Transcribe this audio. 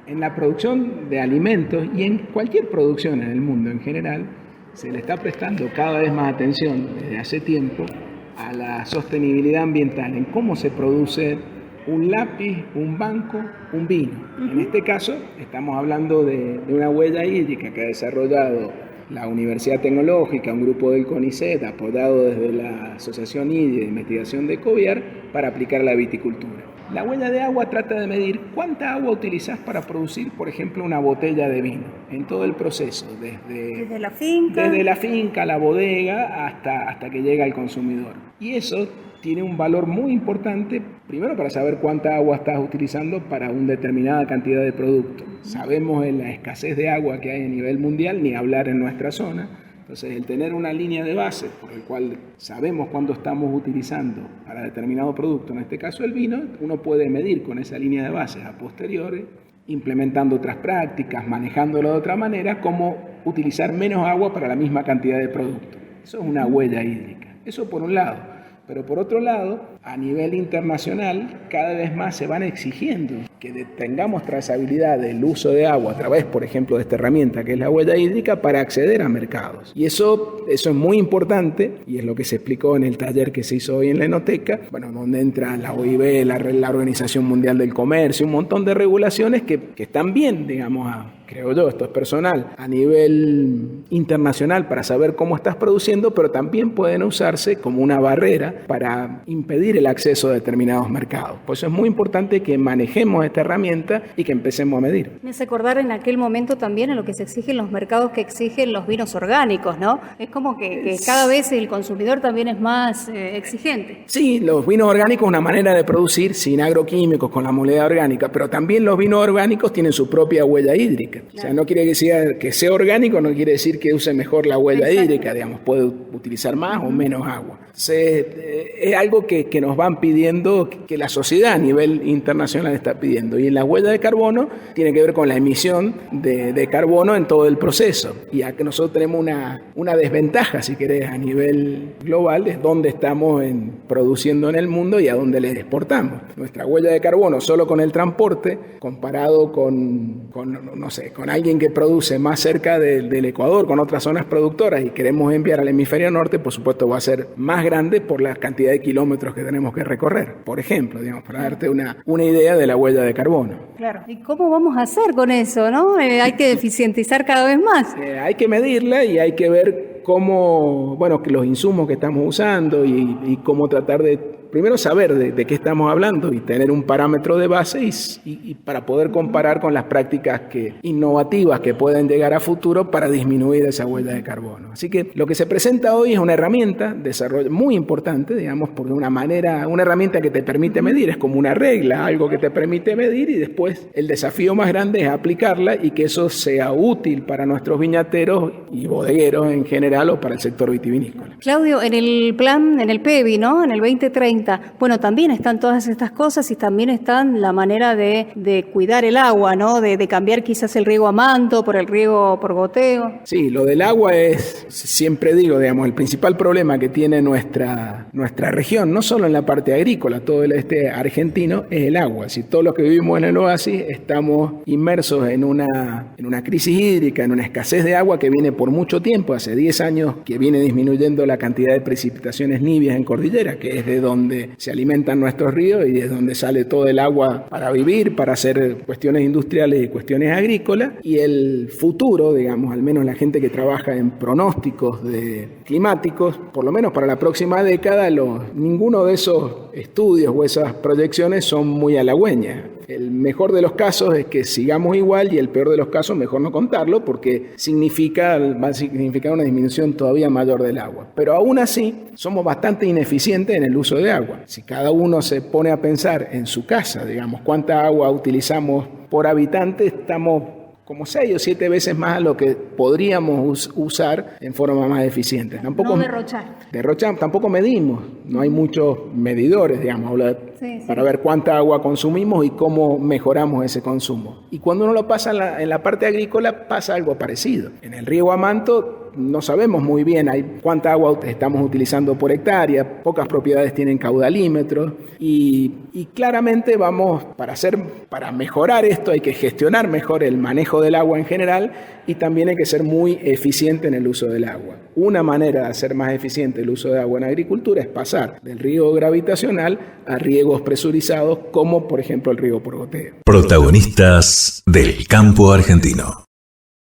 En la producción de alimentos y en cualquier producción en el mundo en general, se le está prestando cada vez más atención desde hace tiempo a la sostenibilidad ambiental, en cómo se produce un lápiz, un banco, un vino. En este caso, estamos hablando de una huella hídrica que ha desarrollado la Universidad Tecnológica, un grupo del CONICET, apoyado desde la Asociación IDI de Investigación de COVIAR, para aplicar la viticultura. La huella de agua trata de medir cuánta agua utilizás para producir, por ejemplo, una botella de vino, en todo el proceso, desde la finca, la bodega, hasta que llega al consumidor. Y eso tiene un valor muy importante, primero para saber cuánta agua estás utilizando para una determinada cantidad de producto. Sabemos la escasez de agua que hay a nivel mundial, ni hablar en nuestra zona. Entonces, el tener una línea de base por el cual sabemos cuánto estamos utilizando para determinado producto, en este caso el vino, uno puede medir con esa línea de base a posteriori, implementando otras prácticas, manejándolo de otra manera, cómo utilizar menos agua para la misma cantidad de producto. Eso es una huella hídrica. Eso por un lado. Pero por otro lado, a nivel internacional, cada vez más se van exigiendo que tengamos trazabilidad del uso de agua a través, por ejemplo, de esta herramienta que es la huella hídrica para acceder a mercados. Y eso es muy importante y es lo que se explicó en el taller que se hizo hoy en la Enoteca, donde entra la OIB, la Organización Mundial del Comercio, un montón de regulaciones que están bien, creo yo, esto es personal, a nivel internacional para saber cómo estás produciendo, pero también pueden usarse como una barrera para impedir el acceso a determinados mercados. Por eso es muy importante que manejemos esta herramienta y que empecemos a medir. Me hace acordar en aquel momento también a lo que se exige en los mercados que exigen los vinos orgánicos, ¿no? Es como que cada vez el consumidor también es más exigente. Sí, los vinos orgánicos es una manera de producir sin agroquímicos, con la moneda orgánica, pero también los vinos orgánicos tienen su propia huella hídrica. Claro. O sea, no quiere decir que sea orgánico, no quiere decir que use mejor la huella hídrica, puede utilizar más o menos agua. Entonces, es algo que nos van pidiendo, que la sociedad a nivel internacional está pidiendo. Y en la huella de carbono tiene que ver con la emisión de carbono en todo el proceso. Y aquí nosotros tenemos una desventaja, si querés, a nivel global, es dónde estamos produciendo en el mundo y a dónde le exportamos. Nuestra huella de carbono solo con el transporte, comparado con alguien que produce más cerca del Ecuador, con otras zonas productoras y queremos enviar al hemisferio norte, por supuesto va a ser más grande por la cantidad de kilómetros que tenemos que recorrer, por ejemplo, para darte una idea de la huella de carbono. Claro. ¿Y cómo vamos a hacer con eso, no? Hay que eficientizar cada vez más. Hay que medirla y hay que ver cómo, que los insumos que estamos usando y cómo tratar de primero saber de qué estamos hablando y tener un parámetro de base y para poder comparar con las prácticas innovativas que pueden llegar a futuro para disminuir esa huella de carbono. Así que lo que se presenta hoy es una herramienta de desarrollo muy importante, porque una herramienta que te permite medir, es como una regla, algo que te permite medir y después el desafío más grande es aplicarla y que eso sea útil para nuestros viñateros y bodegueros en general o para el sector vitivinícola. Claudio, en el plan, en el PEVI, ¿no? En el 2030, también están todas estas cosas y también están la manera de cuidar el agua, ¿no? De cambiar quizás el riego a manto por el riego por goteo. Sí, lo del agua es, siempre digo, el principal problema que tiene nuestra región, no solo en la parte agrícola, todo el este argentino, es el agua. Si todos los que vivimos en el oasis estamos inmersos en una crisis hídrica, en una escasez de agua que viene por mucho tiempo, hace 10 años que viene disminuyendo la cantidad de precipitaciones nivias en cordillera, que es de donde se alimentan nuestros ríos y es donde sale todo el agua para vivir, para hacer cuestiones industriales y cuestiones agrícolas. Y el futuro, al menos la gente que trabaja en pronósticos climáticos, por lo menos para la próxima década, ninguno de esos estudios o esas proyecciones son muy halagüeñas. El mejor de los casos es que sigamos igual y el peor de los casos mejor no contarlo porque va a significar una disminución todavía mayor del agua. Pero aún así somos bastante ineficientes en el uso de agua. Si cada uno se pone a pensar en su casa, cuánta agua utilizamos por habitante, estamos como 6 o 7 veces más a lo que podríamos usar en forma más eficiente. Tampoco, no derrochar. Tampoco medimos. No hay muchos medidores, para ver cuánta agua consumimos y cómo mejoramos ese consumo. Y cuando uno lo pasa en la parte agrícola, pasa algo parecido. En el riego a manto no sabemos muy bien cuánta agua estamos utilizando por hectárea, pocas propiedades tienen caudalímetros y claramente para mejorar esto hay que gestionar mejor el manejo del agua en general y también hay que ser muy eficiente en el uso del agua. Una manera de hacer más eficiente el uso de agua en agricultura es pasar del riego gravitacional a riegos presurizados como por ejemplo el riego por goteo. Protagonistas del campo argentino.